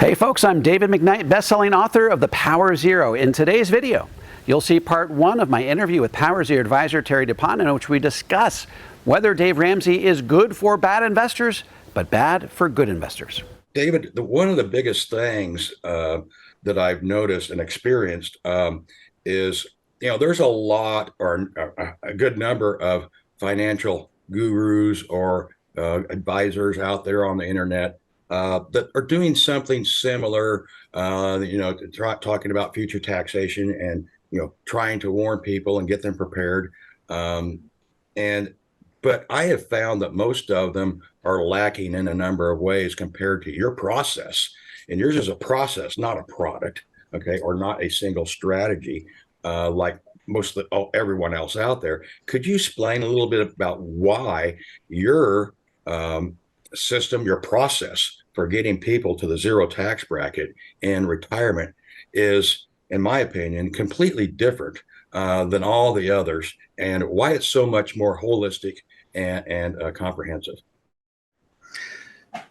Hey folks, I'm David McKnight, best-selling author of The Power Zero. In today's video, you'll see part one of my interview with Power Zero advisor Terry Dupont, in which we discuss whether Dave Ramsey is good for bad investors, but bad for good investors. David, one of the biggest things that I've noticed and experienced is, there's a lot or a good number of financial gurus or advisors out there on the internet that are doing something similar, talking about future taxation and, trying to warn people and get them prepared. But I have found that most of them are lacking in a number of ways compared to your process. And yours is a process, not a product, okay, or not a single strategy like most of everyone else out there. Could you explain a little bit about why your system, your process for getting people to the zero tax bracket and retirement is, in my opinion, completely different than all the others, and why it's so much more holistic and comprehensive?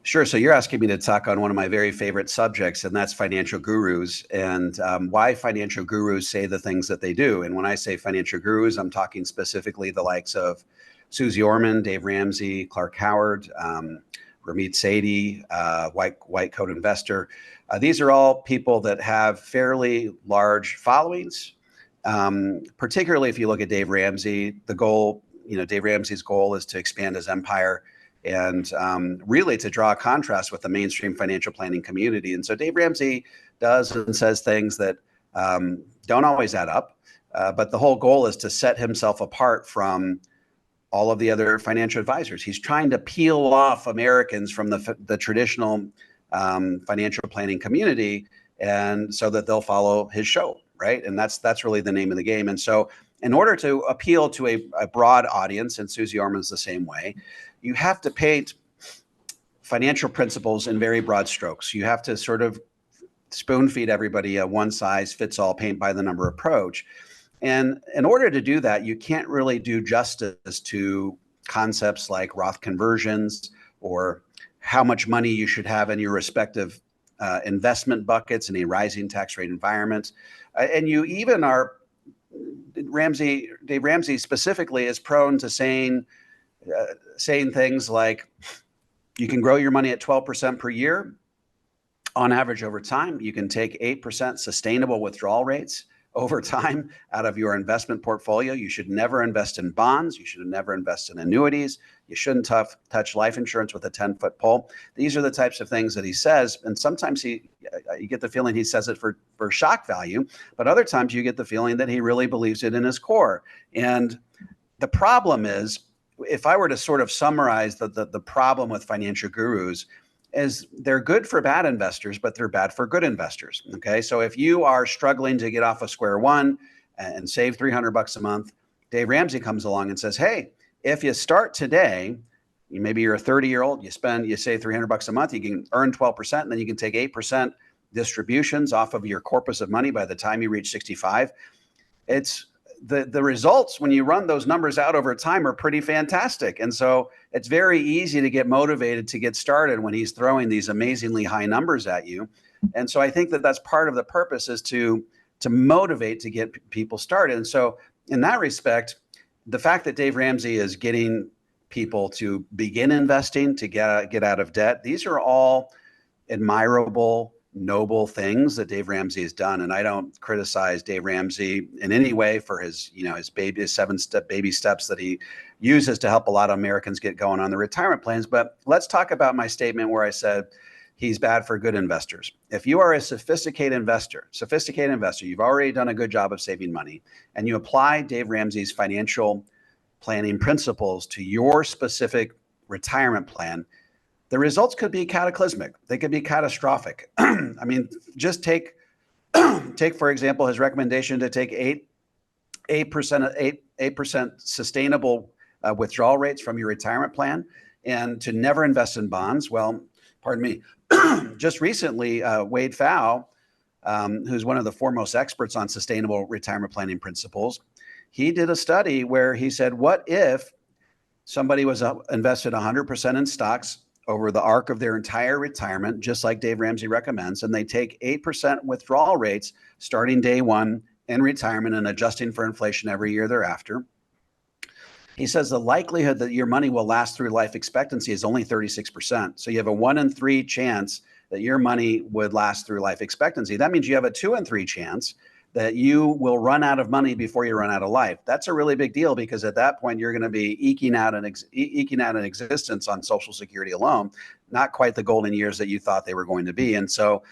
Sure. So you're asking me to talk on one of my very favorite subjects, and that's financial gurus and why financial gurus say the things that they do. And when I say financial gurus, I'm talking specifically the likes of Susie Orman, Dave Ramsey, Clark Howard, Ramit Sethi, White Coat Investor. These are all people that have fairly large followings. Particularly if you look at Dave Ramsey, the goal, Dave Ramsey's goal is to expand his empire and really to draw a contrast with the mainstream financial planning community. And so Dave Ramsey does and says things that don't always add up, but the whole goal is to set himself apart from all of the other financial advisors. He's trying to peel off Americans from the traditional financial planning community, and so that they'll follow his show, right? And that's really the name of the game. And so in order to appeal to a broad audience, and Susie Orman's the same way, you have to paint financial principles in very broad strokes. You have to sort of spoon feed everybody a one size fits all, paint by the number approach. And in order to do that, you can't really do justice to concepts like Roth conversions or how much money you should have in your respective investment buckets in a rising tax rate environment. And you even are, Dave Ramsey specifically is prone to saying things like, you can grow your money at 12% per year on average over time. You can take 8% sustainable withdrawal rates over time out of your investment portfolio. You should never invest in bonds. You should never invest in annuities. You shouldn't touch life insurance with a 10-foot pole. These are the types of things that he says. And sometimes you get the feeling he says it for shock value, but other times you get the feeling that he really believes it in his core. And the problem is, if I were to sort of summarize the problem with financial gurus, is they're good for bad investors, but they're bad for good investors. Okay. So if you are struggling to get off of square one and save $300 a month, Dave Ramsey comes along and says, hey, if you start today, maybe you're a 30-year-old, you save $300 a month, you can earn 12%, and then you can take 8% distributions off of your corpus of money by the time you reach 65. It's the results when you run those numbers out over time are pretty fantastic. And so it's very easy to get motivated to get started when he's throwing these amazingly high numbers at you. And so I think that that's part of the purpose, is to motivate, to get people started. And so in that respect, the fact that Dave Ramsey is getting people to begin investing, to get out of debt, these are all admirable, noble things that Dave Ramsey has done. And I don't criticize Dave Ramsey in any way for his 7-step baby steps that he uses to help a lot of Americans get going on their retirement plans. But let's talk about my statement where I said he's bad for good investors. If you are a sophisticated investor, you've already done a good job of saving money, and you apply Dave Ramsey's financial planning principles to your specific retirement plan, the results could be cataclysmic. They could be catastrophic. I mean, just take for example his recommendation to take 8% sustainable withdrawal rates from your retirement plan, and to never invest in bonds. Well, pardon me. Just recently, Wade Pfau, who's one of the foremost experts on sustainable retirement planning principles, he did a study where he said, what if somebody was invested 100% in stocks over the arc of their entire retirement, just like Dave Ramsey recommends, and they take 8% withdrawal rates starting day one in retirement and adjusting for inflation every year thereafter. He says the likelihood that your money will last through life expectancy is only 36%. So you have a 1 in 3 chance that your money would last through life expectancy. That means you have a 2 in 3 chance that you will run out of money before you run out of life. That's a really big deal, because at that point you're going to be eking out an existence on Social Security alone, not quite the golden years that you thought they were going to be. And so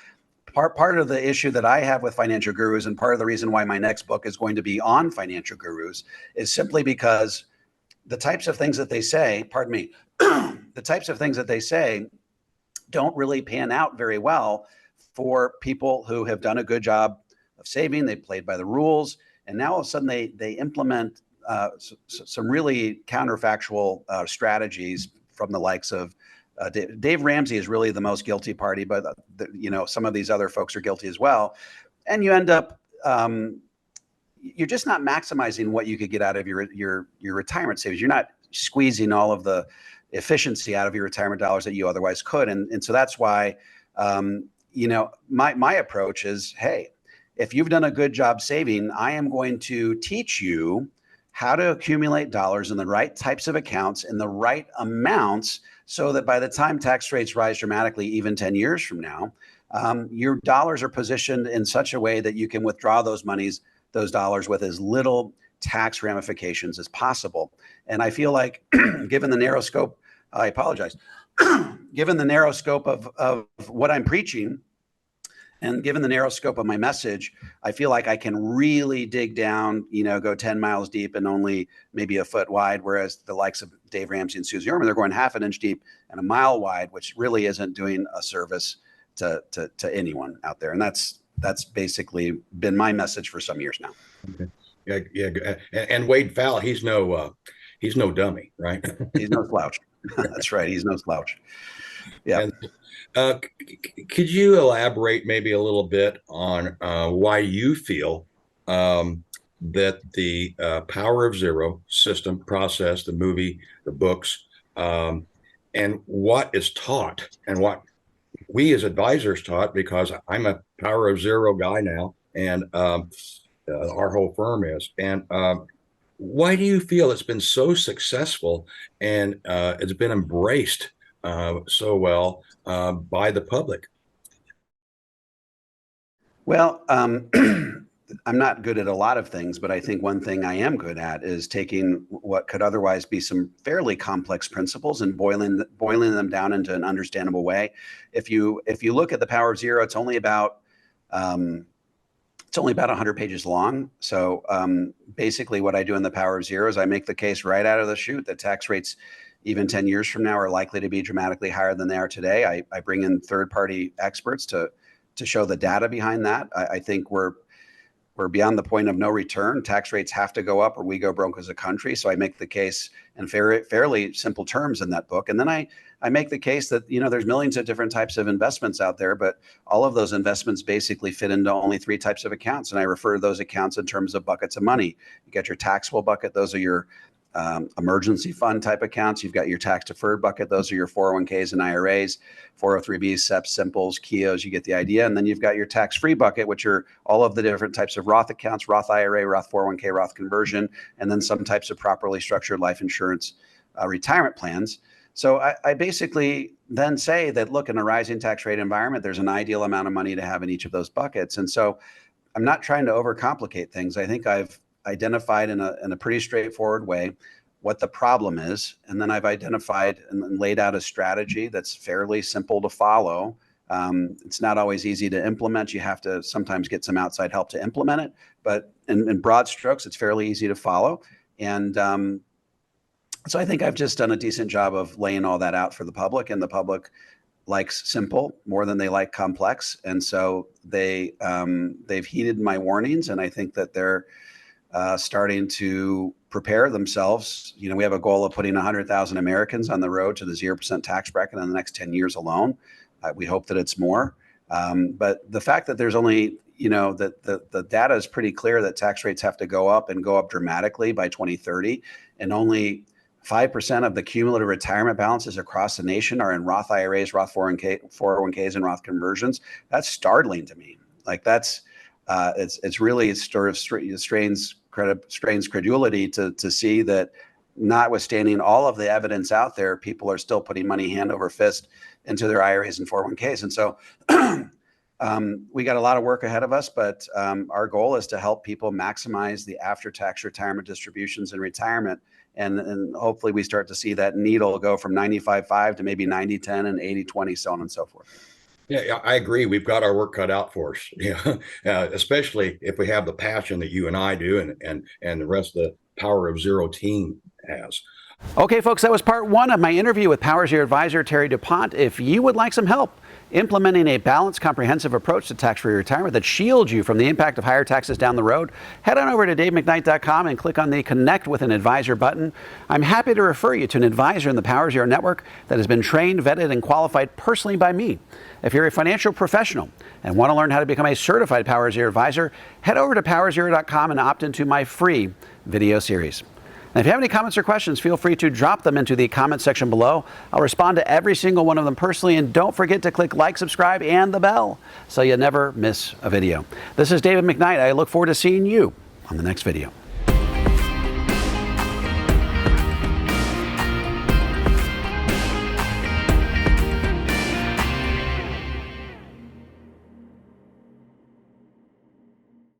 part of the issue that I have with financial gurus, and part of the reason why my next book is going to be on financial gurus, is simply because the types of things that they say, pardon me, the types of things that they say don't really pan out very well for people who have done a good job of saving. They played by the rules, and now all of a sudden they implement some really counterfactual strategies from the likes of Dave Ramsey is really the most guilty party, but some of these other folks are guilty as well. And you end up you're just not maximizing what you could get out of your retirement savings. You're not squeezing all of the efficiency out of your retirement dollars that you otherwise could. And so that's why, my approach is, hey, if you've done a good job saving, I am going to teach you how to accumulate dollars in the right types of accounts in the right amounts, so that by the time tax rates rise dramatically, even 10 years from now, your dollars are positioned in such a way that you can withdraw those dollars with as little tax ramifications as possible. And I feel like given the narrow scope, I apologize, given the narrow scope of what I'm preaching, and given the narrow scope of my message, I feel like I can really dig down, go 10 miles deep and only maybe a foot wide, whereas the likes of Dave Ramsey and Susie Orman, they're going half an inch deep and a mile wide, which really isn't doing a service to anyone out there. And that's basically been my message for some years now. Okay. Yeah. And Wade Fowle, he's no dummy, right? He's no slouch. That's right. He's no slouch. Yeah. And, could you elaborate maybe a little bit on why you feel that the Power of Zero system, process, the movie, the books, and what is taught and what we as advisors taught, because I'm a Power of Zero guy now, and our whole firm is. And why do you feel it's been so successful and it's been embraced so well by the public? Well, I'm not good at a lot of things, but I think one thing I am good at is taking what could otherwise be some fairly complex principles and boiling them down into an understandable way. If you look at the Power of Zero, it's only about 100 pages long. So basically what I do in the Power of Zero is I make the case right out of the chute that tax rates, even 10 years from now, are likely to be dramatically higher than they are today. I bring in third-party experts to show the data behind that. I think we're beyond the point of no return. Tax rates have to go up or we go broke as a country. So I make the case in fairly simple terms in that book. And then I make the case that, there's millions of different types of investments out there, but all of those investments basically fit into only 3 types of accounts. And I refer to those accounts in terms of buckets of money. You got your taxable bucket. Those are your emergency fund type accounts. You've got your tax deferred bucket. Those are your 401ks and IRAs, 403bs, SEPs, Simples, KEOs. You get the idea. And then you've got your tax free bucket, which are all of the different types of Roth accounts, Roth IRA, Roth 401k, Roth conversion, and then some types of properly structured life insurance retirement plans. So I basically then say that, look, in a rising tax rate environment, there's an ideal amount of money to have in each of those buckets. And so I'm not trying to overcomplicate things. I think I've identified in a pretty straightforward way what the problem is. And then I've identified and laid out a strategy that's fairly simple to follow. It's not always easy to implement. You have to sometimes get some outside help to implement it. But in broad strokes, it's fairly easy to follow. And so I think I've just done a decent job of laying all that out for the public, and the public likes simple more than they like complex. And so they've heeded my warnings, and I think that they're starting to prepare themselves. We have a goal of putting 100,000 Americans on the road to the 0% tax bracket in the next 10 years alone. We hope that it's more. But the fact that there's only, that the data is pretty clear that tax rates have to go up and go up dramatically by 2030, and only 5% of the cumulative retirement balances across the nation are in Roth IRAs, Roth 401ks, and Roth conversions. That's startling to me. Like that's it's really sort of strains credulity to see that, notwithstanding all of the evidence out there, people are still putting money hand over fist into their IRAs and 401ks. And so we got a lot of work ahead of us, but our goal is to help people maximize the after-tax retirement distributions in retirement. And hopefully we start to see that needle go from 95-5 to maybe 90-10 and 80-20, so on and so forth. Yeah, I agree. We've got our work cut out for us, especially if we have the passion that you and I do, and the rest of the Power of Zero team has. Okay, folks, that was part one of my interview with Power Zero advisor Terry Dupont. If you would like some help implementing a balanced, comprehensive approach to tax-free retirement that shields you from the impact of higher taxes down the road, head on over to davemcknight.com and click on the Connect with an Advisor button. I'm happy to refer you to an advisor in the Power Zero network that has been trained, vetted, and qualified personally by me. If you're a financial professional and want to learn how to become a certified Power Zero advisor, head over to powerzero.com and opt into my free video series. And if you have any comments or questions, feel free to drop them into the comment section below. I'll respond to every single one of them personally, and don't forget to click like, subscribe, and the bell so you never miss a video. This is David McKnight. I look forward to seeing you on the next video.